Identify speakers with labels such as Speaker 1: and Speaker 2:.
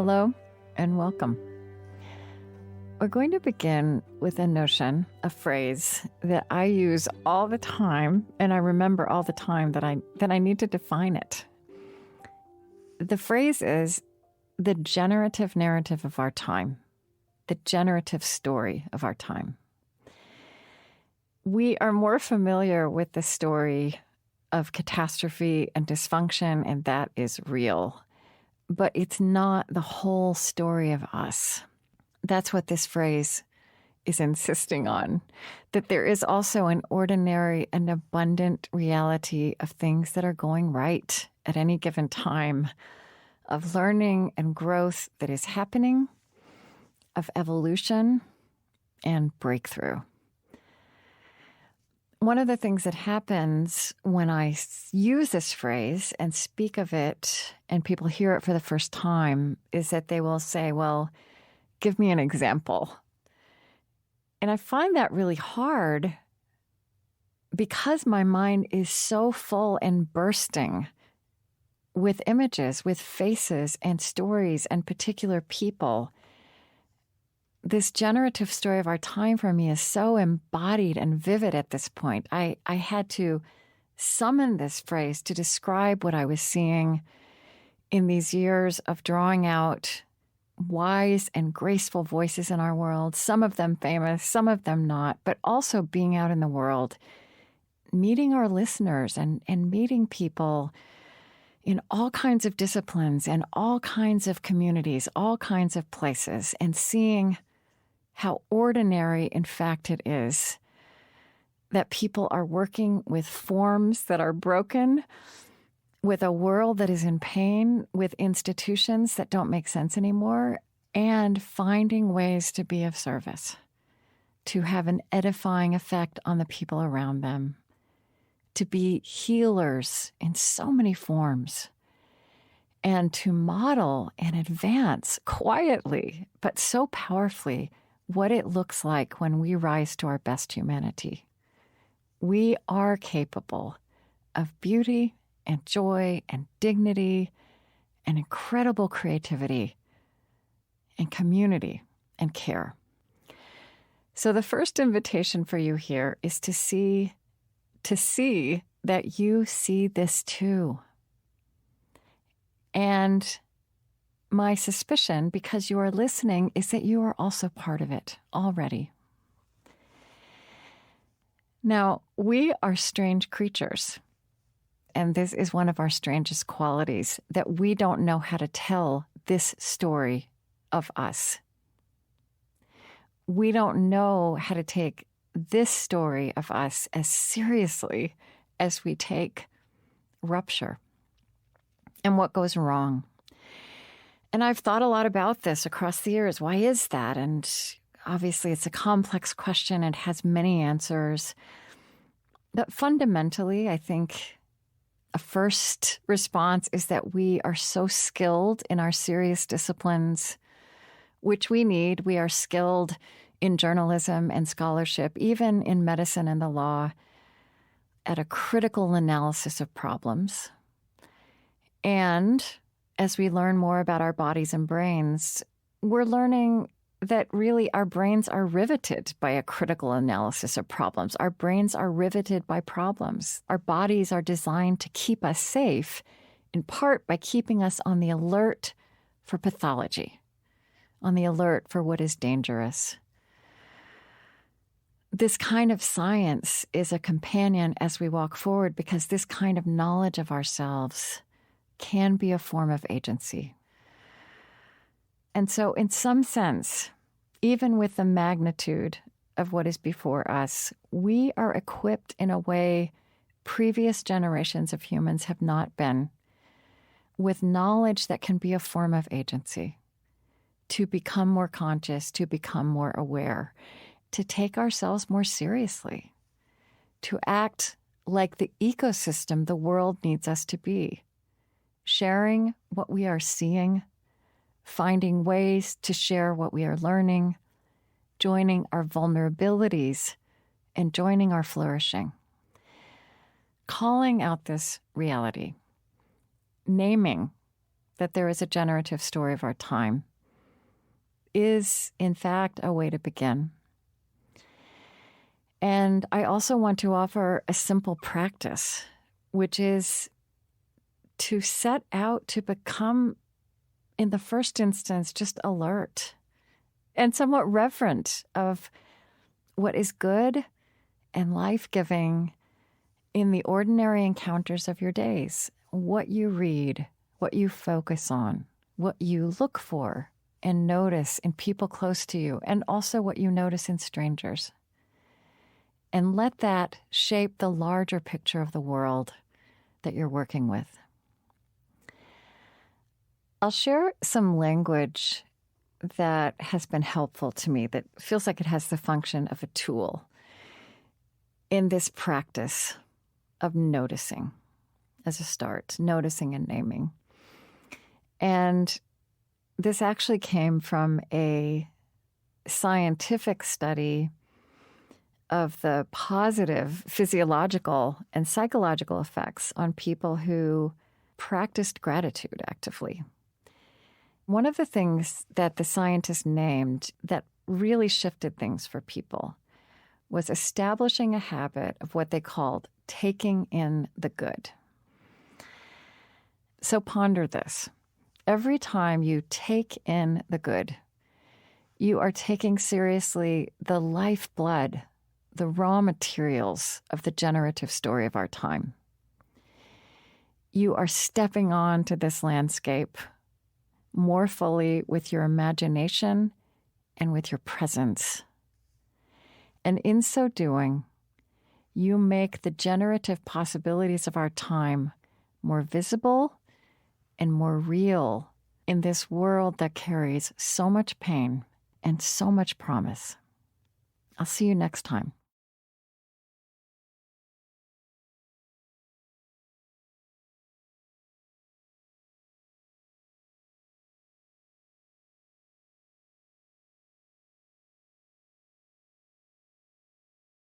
Speaker 1: Hello and welcome. We're going to begin with a notion, a phrase that I use all the time, and I remember all the time that I need to define it. The phrase is the generative narrative of our time, the generative story of our time. We are more familiar with the story of catastrophe and dysfunction, and that is real. But it's not the whole story of us. That's what this phrase is insisting on, that there is also an ordinary and abundant reality of things that are going right at any given time, of learning and growth that is happening, of evolution and breakthrough. One of the things that happens when I use this phrase and speak of it and people hear it for the first time is that they will say, well, give me an example. And I find that really hard because my mind is so full and bursting with images, with faces and stories and particular people. This generative story of our time for me is so embodied and vivid at this point. I had to summon this phrase to describe what I was seeing in these years of drawing out wise and graceful voices in our world, some of them famous, some of them not, but also being out in the world, meeting our listeners and meeting people in all kinds of disciplines and all kinds of communities, all kinds of places, and seeing how ordinary, in fact, it is that people are working with forms that are broken, with a world that is in pain, with institutions that don't make sense anymore, and finding ways to be of service, to have an edifying effect on the people around them, to be healers in so many forms, and to model and advance quietly, but so powerfully, what it looks like when we rise to our best humanity. We are capable of beauty and joy and dignity and incredible creativity and community and care. So the first invitation for you here is to see that you see this too. And my suspicion, because you are listening, is that you are also part of it already. Now, we are strange creatures. And this is one of our strangest qualities, that we don't know how to tell this story of us. We don't know how to take this story of us as seriously as we take rupture and what goes wrong. And I've thought a lot about this across the years. Why is that? And obviously it's a complex question and has many answers. But fundamentally, I think a first response is that we are so skilled in our serious disciplines, which we need. We are skilled in journalism and scholarship, even in medicine and the law, at a critical analysis of problems. And as we learn more about our bodies and brains, we're learning that really our brains are riveted by a critical analysis of problems. Our brains are riveted by problems. Our bodies are designed to keep us safe, in part by keeping us on the alert for pathology, on the alert for what is dangerous. This kind of science is a companion as we walk forward because this kind of knowledge of ourselves can be a form of agency. And so in some sense, even with the magnitude of what is before us, we are equipped in a way previous generations of humans have not been, with knowledge that can be a form of agency, to become more conscious, to become more aware, to take ourselves more seriously, to act like the ecosystem the world needs us to be, sharing what we are seeing, finding ways to share what we are learning, joining our vulnerabilities, and joining our flourishing. Calling out this reality, naming that there is a generative story of our time is, in fact, a way to begin. And I also want to offer a simple practice, which is to set out to become, in the first instance, just alert and somewhat reverent of what is good and life-giving in the ordinary encounters of your days. What you read, what you focus on, what you look for and notice in people close to you, and also what you notice in strangers. And let that shape the larger picture of the world that you're working with. I'll share some language that has been helpful to me, that feels like it has the function of a tool in this practice of noticing as a start, noticing and naming. And this actually came from a scientific study of the positive physiological and psychological effects on people who practiced gratitude actively. One of the things that the scientists named that really shifted things for people was establishing a habit of what they called taking in the good. So ponder this. Every time you take in the good, you are taking seriously the lifeblood, the raw materials of the generative story of our time. You are stepping on to this landscape more fully with your imagination and with your presence. And in so doing, you make the generative possibilities of our time more visible and more real in this world that carries so much pain and so much promise. I'll see you next time.